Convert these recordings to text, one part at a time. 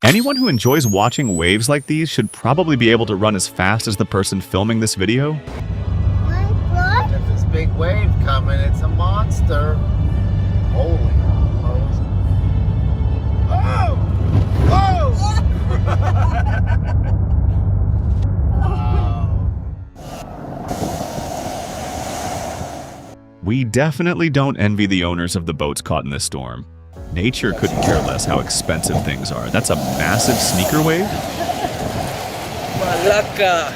Anyone who enjoys watching waves like these should probably be able to run as fast as the person filming this video. There's this big wave coming. It's a monster. Holy Moses. Oh! We definitely don't envy the owners of the boats caught in this storm. Nature couldn't care less how expensive things are. That's a massive sneaker wave? Malaka.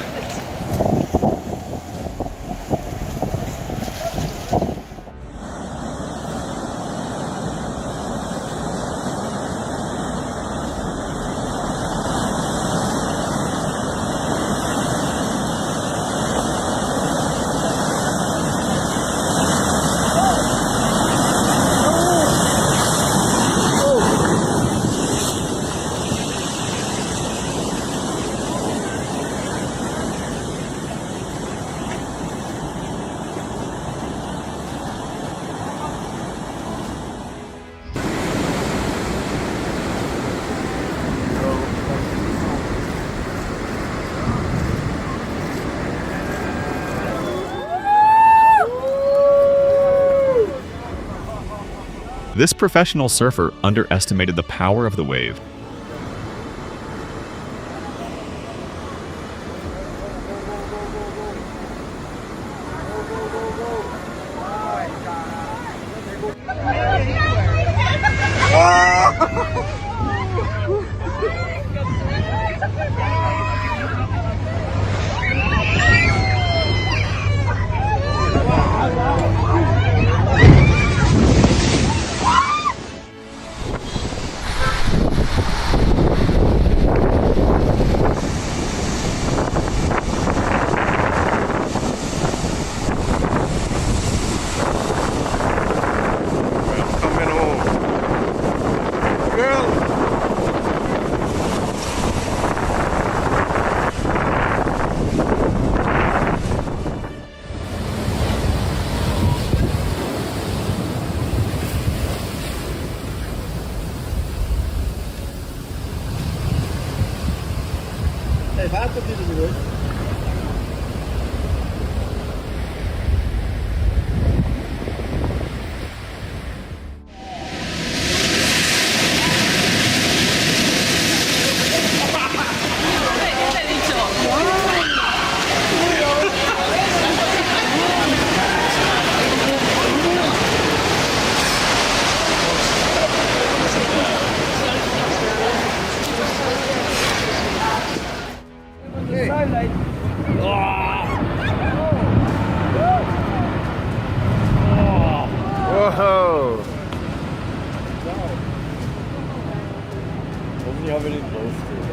This professional surfer underestimated the power of the wave. Whoa!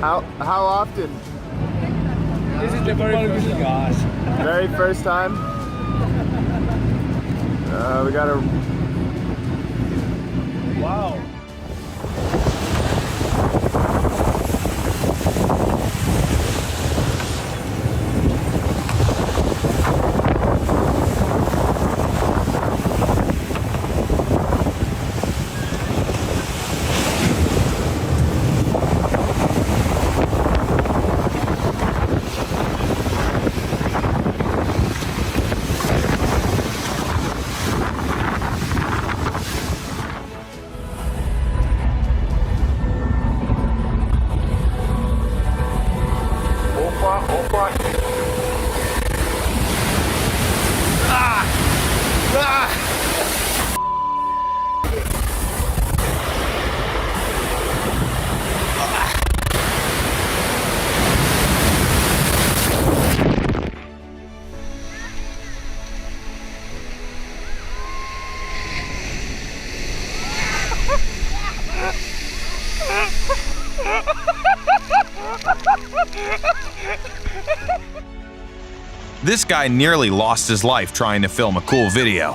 How often? This is the very first gosh. Very first time? We gotta... Wow. This guy nearly lost his life trying to film a cool video.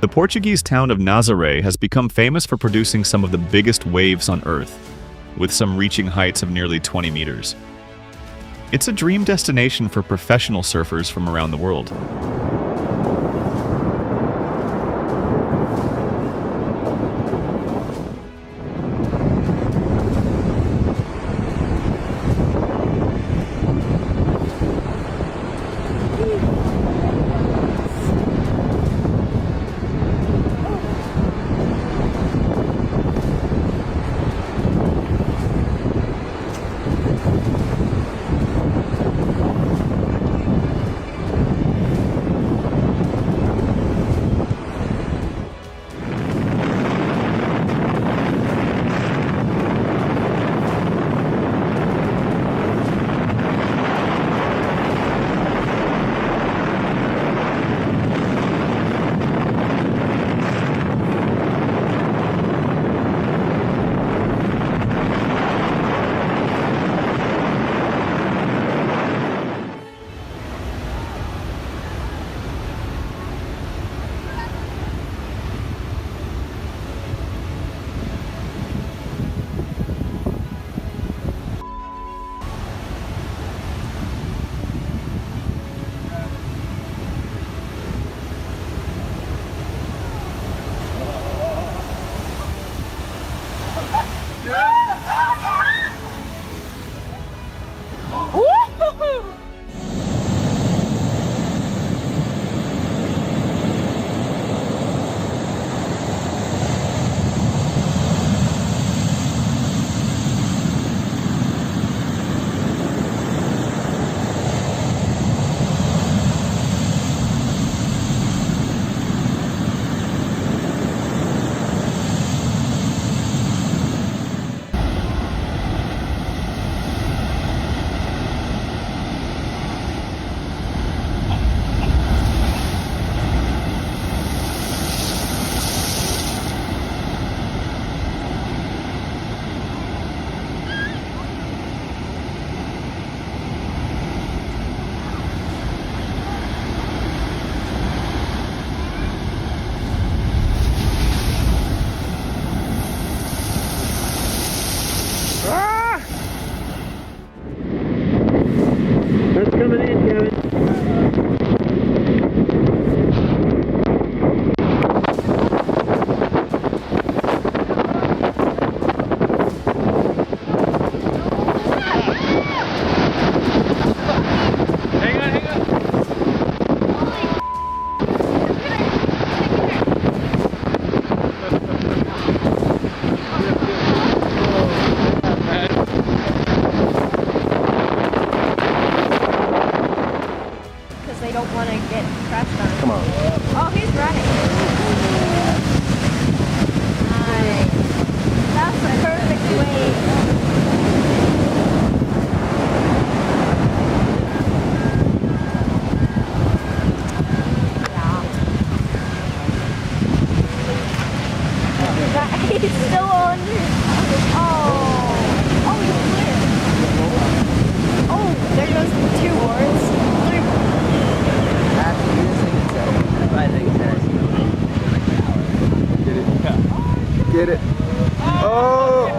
The Portuguese town of Nazaré has become famous for producing some of the biggest waves on Earth, with some reaching heights of nearly 20 meters. It's a dream destination for professional surfers from around the world. They don't want to get crashed on. Come on. Oh, he's running. Nice. That's the perfect wave. Yeah. He's still on. Oh, he's clear. Oh, there goes the 2 boards. Get it. Oh!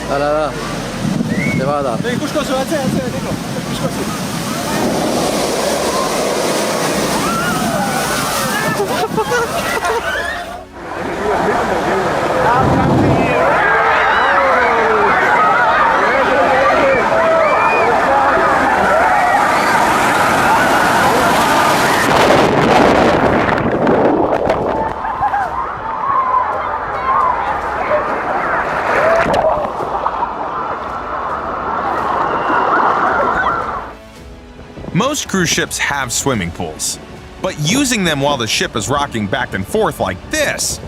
لا لماذا؟ Most cruise ships have swimming pools, but using them while the ship is rocking back and forth like this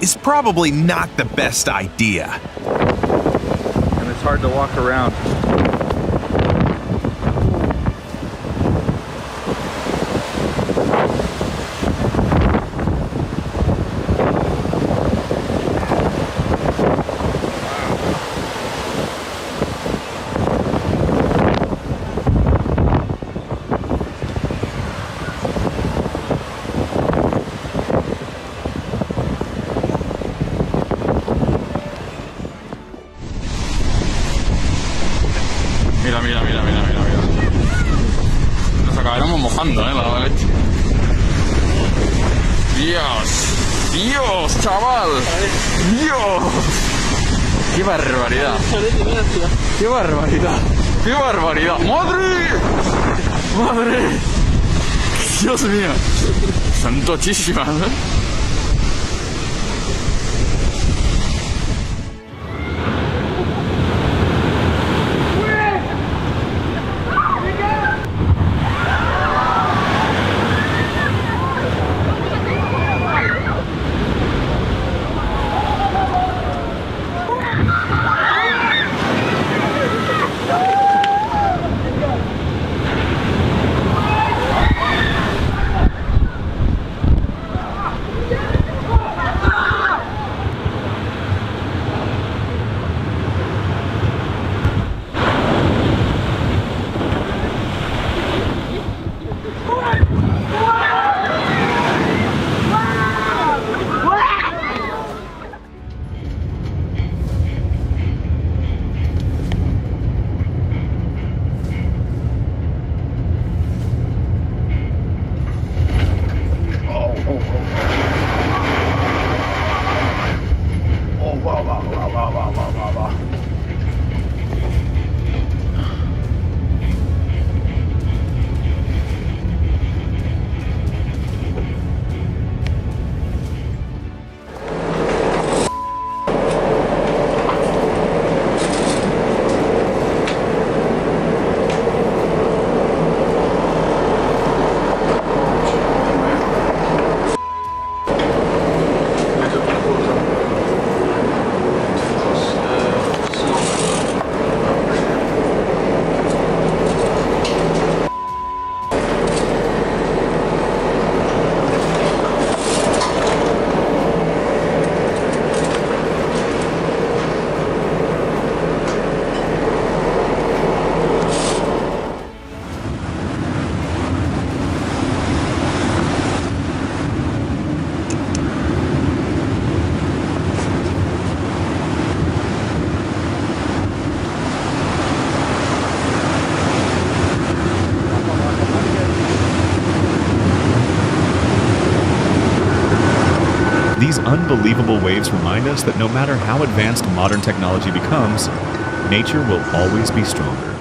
is probably not the best idea. And it's hard to walk around. Mira. Nos acabaremos mojando, la leche. Dios, chaval. Dios. Qué barbaridad. Madre. Dios mío. Son tochísimas, These unbelievable waves remind us that no matter how advanced modern technology becomes, nature will always be stronger.